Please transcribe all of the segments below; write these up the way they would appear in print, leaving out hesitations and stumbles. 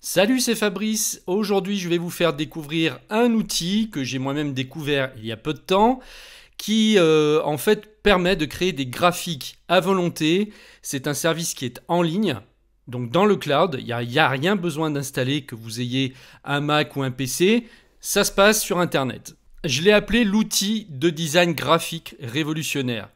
Salut, c'est Fabrice. Aujourd'hui, je vais vous faire découvrir un outil que j'ai moi-même découvert il y a peu de temps qui en fait permet de créer des graphiques à volonté. C'est un service qui est en ligne, donc dans le cloud. Il n'y a rien besoin d'installer, que vous ayez un Mac ou un PC. Ça se passe sur Internet. Je l'ai appelé l'outil de design graphique révolutionnaire.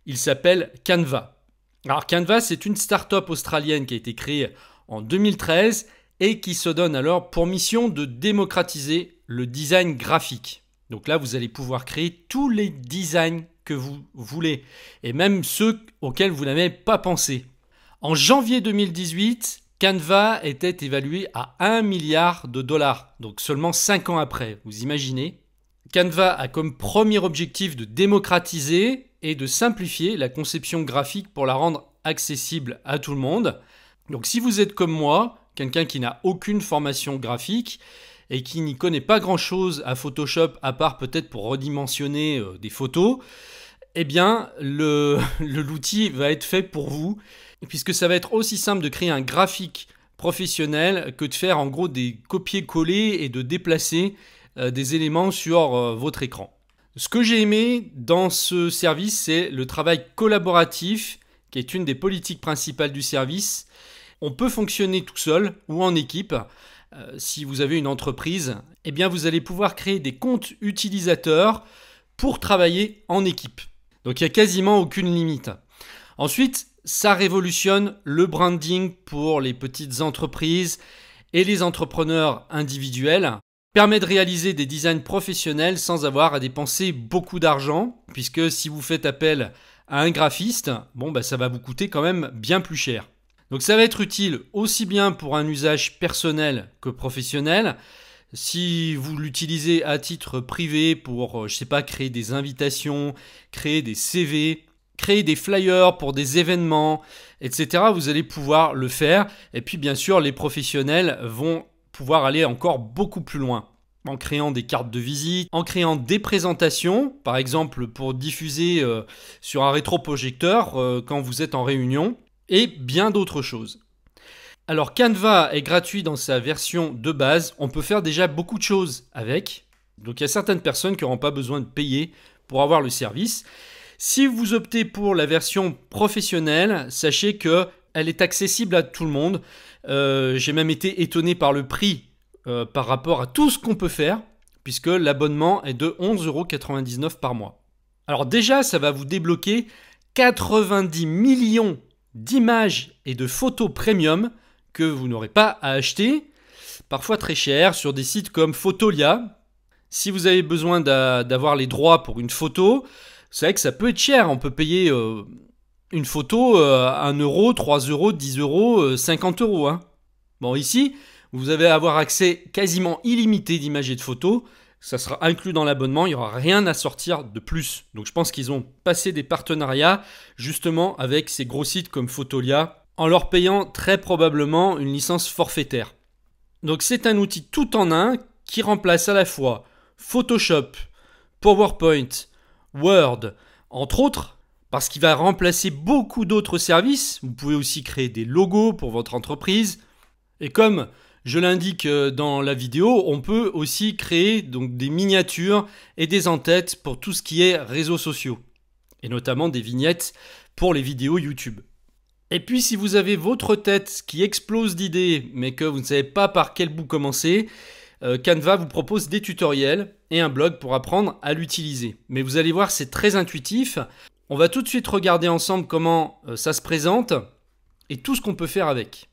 Il s'appelle Canva. Alors Canva, c'est une start-up australienne qui a été créée en 2013 et qui se donne alors pour mission de démocratiser le design graphique. Donc là, vous allez pouvoir créer tous les designs que vous voulez, et même ceux auxquels vous n'avez pas pensé. En janvier 2018, Canva était évalué à 1 milliard de dollars, donc seulement 5 ans après, vous imaginez. Canva a comme premier objectif de démocratiser et de simplifier la conception graphique pour la rendre accessible à tout le monde. Donc si vous êtes comme moi, quelqu'un qui n'a aucune formation graphique et qui n'y connaît pas grand-chose à Photoshop, à part peut-être pour redimensionner des photos, eh bien l'outil va être fait pour vous, puisque ça va être aussi simple de créer un graphique professionnel que de faire en gros des copier-coller et de déplacer des éléments sur votre écran. Ce que j'ai aimé dans ce service, c'est le travail collaboratif, qui est une des politiques principales du service. On peut fonctionner tout seul ou en équipe. Si vous avez une entreprise, eh bien vous allez pouvoir créer des comptes utilisateurs pour travailler en équipe. Donc il n'y a quasiment aucune limite. Ensuite, ça révolutionne le branding pour les petites entreprises et les entrepreneurs individuels. Permet de réaliser des designs professionnels sans avoir à dépenser beaucoup d'argent, puisque si vous faites appel à un graphiste, ça va vous coûter quand même bien plus cher. Donc ça va être utile aussi bien pour un usage personnel que professionnel. Si vous l'utilisez à titre privé pour, créer des invitations, créer des CV, créer des flyers pour des événements, etc., vous allez pouvoir le faire. Et puis bien sûr, les professionnels vont pouvoir aller encore beaucoup plus loin, en créant des cartes de visite, en créant des présentations, par exemple pour diffuser sur un rétroprojecteur quand vous êtes en réunion, et bien d'autres choses. Alors Canva est gratuit dans sa version de base, on peut faire déjà beaucoup de choses avec, donc il y a certaines personnes qui n'auront pas besoin de payer pour avoir le service. Si vous optez pour la version professionnelle, sachez qu'elle est accessible à tout le monde. J'ai même été étonné par le prix par rapport à tout ce qu'on peut faire, puisque l'abonnement est de 11,99 € par mois. Alors déjà, ça va vous débloquer 90 millions d'images et de photos premium que vous n'aurez pas à acheter, parfois très cher, sur des sites comme Fotolia. Si vous avez besoin d'avoir les droits pour une photo, c'est vrai que ça peut être cher. On peut payer une photo 1 €, 3 €, 10 €, 50 €. Hein. Bon, ici, vous allez avoir accès quasiment illimité d'images et de photos. Ça sera inclus dans l'abonnement, il n'y aura rien à sortir de plus. Donc je pense qu'ils ont passé des partenariats justement avec ces gros sites comme Fotolia en leur payant très probablement une licence forfaitaire. Donc c'est un outil tout en un qui remplace à la fois Photoshop, PowerPoint, Word, entre autres, parce qu'il va remplacer beaucoup d'autres services. Vous pouvez aussi créer des logos pour votre entreprise. Et comme je l'indique dans la vidéo, on peut aussi créer donc des miniatures et des en-têtes pour tout ce qui est réseaux sociaux. Et notamment des vignettes pour les vidéos YouTube. Et puis si vous avez votre tête qui explose d'idées, mais que vous ne savez pas par quel bout commencer, Canva vous propose des tutoriels et un blog pour apprendre à l'utiliser. Mais vous allez voir, c'est très intuitif. On va tout de suite regarder ensemble comment ça se présente et tout ce qu'on peut faire avec.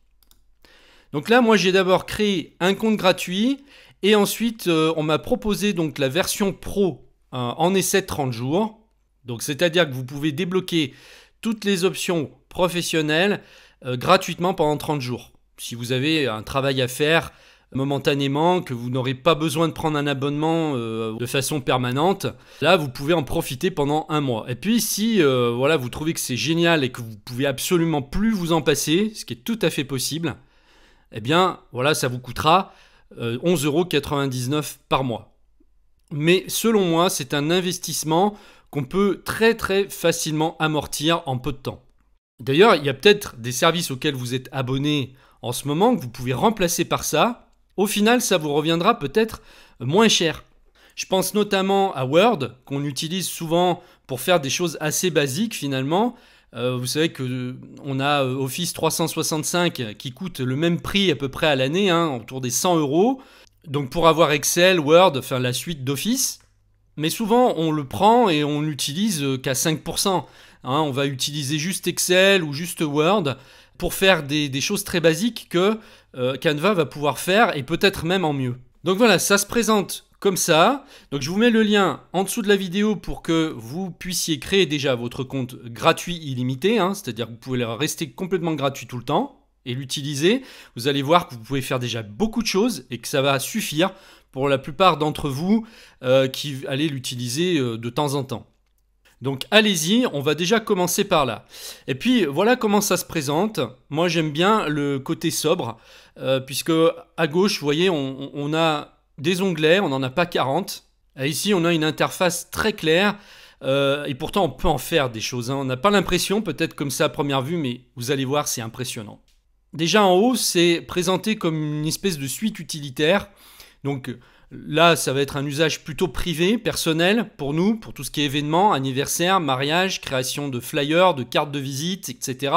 Donc là, moi, j'ai d'abord créé un compte gratuit et ensuite, on m'a proposé donc la version pro en essai de 30 jours. Donc, c'est-à-dire que vous pouvez débloquer toutes les options professionnelles gratuitement pendant 30 jours. Si vous avez un travail à faire momentanément, que vous n'aurez pas besoin de prendre un abonnement de façon permanente, là, vous pouvez en profiter pendant 1 mois. Et puis, si vous trouvez que c'est génial et que vous pouvez absolument plus vous en passer, ce qui est tout à fait possible, eh bien, voilà, ça vous coûtera 11,99 € par mois. Mais selon moi, c'est un investissement qu'on peut très très facilement amortir en peu de temps. D'ailleurs, il y a peut-être des services auxquels vous êtes abonné en ce moment que vous pouvez remplacer par ça, au final ça vous reviendra peut-être moins cher. Je pense notamment à Word, qu'on utilise souvent pour faire des choses assez basiques finalement. Vous savez qu'on a Office 365 qui coûte le même prix à peu près à l'année, autour des 100 €. Donc pour avoir Excel, Word, enfin la suite d'Office. Mais souvent on le prend et on l'utilise qu'à 5%. On va utiliser juste Excel ou juste Word pour faire des choses très basiques que Canva va pouvoir faire et peut-être même en mieux. Donc voilà, ça se présente comme ça. Donc je vous mets le lien en dessous de la vidéo pour que vous puissiez créer déjà votre compte gratuit illimité, c'est-à-dire que vous pouvez rester complètement gratuit tout le temps et l'utiliser. Vous allez voir que vous pouvez faire déjà beaucoup de choses et que ça va suffire pour la plupart d'entre vous qui allez l'utiliser de temps en temps. Donc allez-y, on va déjà commencer par là. Et puis voilà comment ça se présente. Moi j'aime bien le côté sobre, puisque à gauche, vous voyez, on a des onglets, on n'en a pas 40. Et ici on a une interface très claire, et pourtant on peut en faire des choses. On n'a pas l'impression, peut-être comme ça à première vue, mais vous allez voir, c'est impressionnant. Déjà en haut, c'est présenté comme une espèce de suite utilitaire. Donc là, ça va être un usage plutôt privé, personnel, pour nous, pour tout ce qui est événements, anniversaire, mariage, création de flyers, de cartes de visite, etc.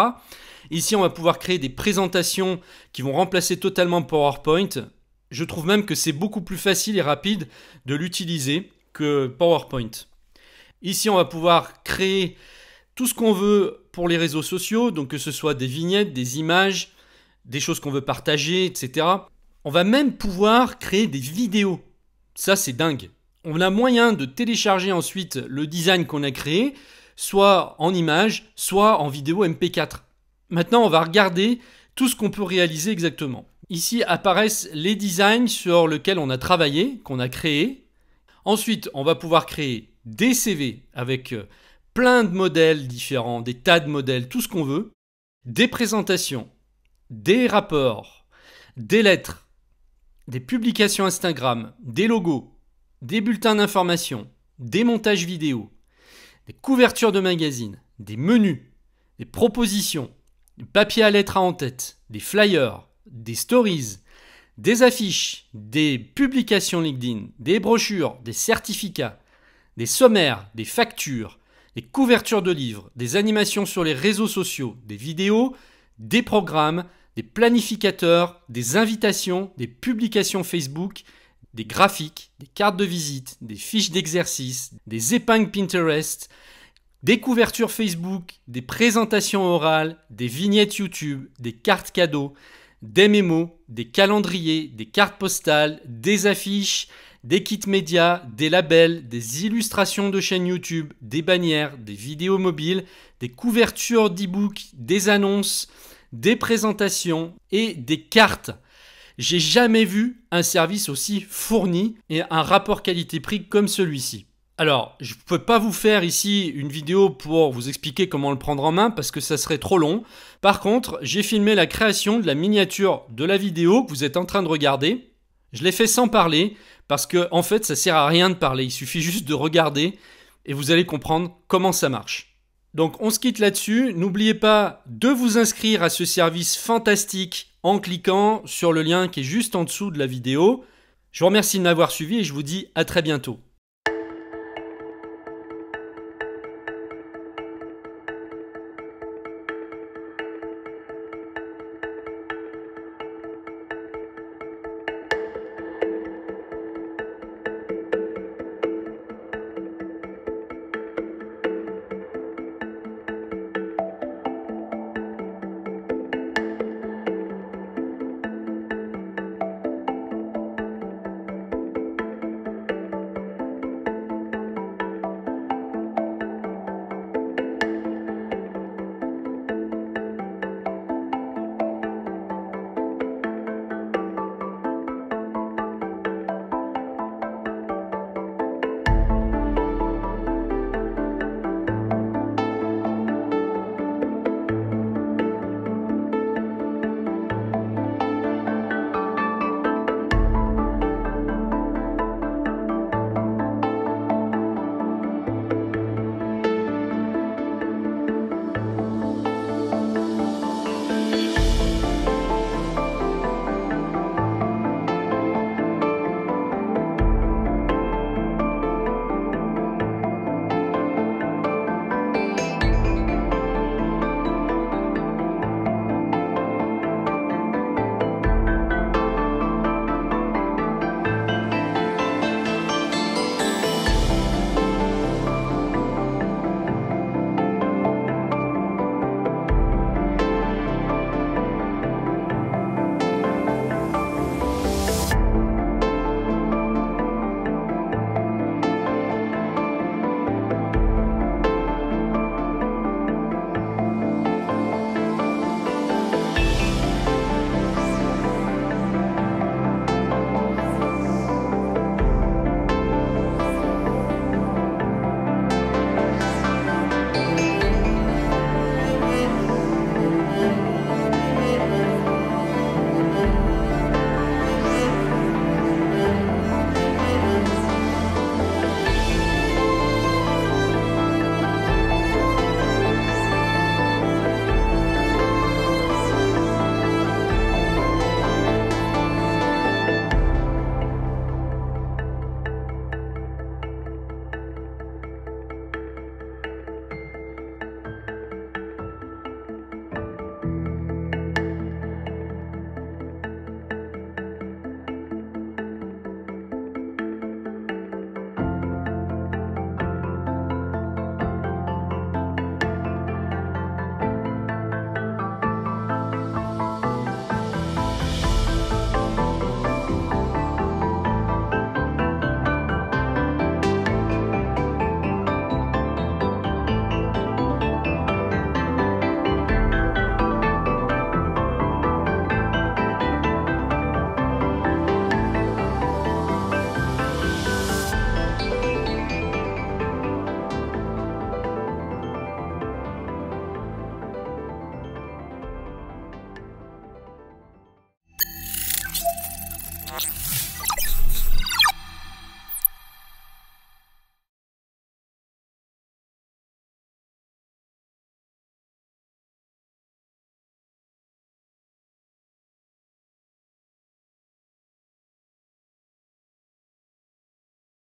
Ici, on va pouvoir créer des présentations qui vont remplacer totalement PowerPoint. Je trouve même que c'est beaucoup plus facile et rapide de l'utiliser que PowerPoint. Ici, on va pouvoir créer tout ce qu'on veut pour les réseaux sociaux, donc que ce soit des vignettes, des images, des choses qu'on veut partager, etc. On va même pouvoir créer des vidéos. Ça, c'est dingue. On a moyen de télécharger ensuite le design qu'on a créé, soit en image, soit en vidéo MP4. Maintenant, on va regarder tout ce qu'on peut réaliser exactement. Ici apparaissent les designs sur lesquels on a travaillé, qu'on a créé. Ensuite, on va pouvoir créer des CV avec plein de modèles différents, des tas de modèles, tout ce qu'on veut. Des présentations, des rapports, des lettres, des publications Instagram, des logos, des bulletins d'information, des montages vidéo, des couvertures de magazines, des menus, des propositions, des papiers à lettres à en-tête, des flyers, des stories, des affiches, des publications LinkedIn, des brochures, des certificats, des sommaires, des factures, des couvertures de livres, des animations sur les réseaux sociaux, des vidéos, des programmes, des planificateurs, des invitations, des publications Facebook, des graphiques, des cartes de visite, des fiches d'exercice, des épingles Pinterest, des couvertures Facebook, des présentations orales, des vignettes YouTube, des cartes cadeaux, des mémos, des calendriers, des cartes postales, des affiches, des kits médias, des labels, des illustrations de chaînes YouTube, des bannières, des vidéos mobiles, des couvertures d'e-books, des annonces, des présentations et des cartes. J'ai jamais vu un service aussi fourni et un rapport qualité-prix comme celui-ci. Alors, je ne peux pas vous faire ici une vidéo pour vous expliquer comment le prendre en main parce que ça serait trop long. Par contre, j'ai filmé la création de la miniature de la vidéo que vous êtes en train de regarder. Je l'ai fait sans parler parce que en fait, ça sert à rien de parler. Il suffit juste de regarder et vous allez comprendre comment ça marche. Donc, on se quitte là-dessus. N'oubliez pas de vous inscrire à ce service fantastique en cliquant sur le lien qui est juste en dessous de la vidéo. Je vous remercie de m'avoir suivi et je vous dis à très bientôt.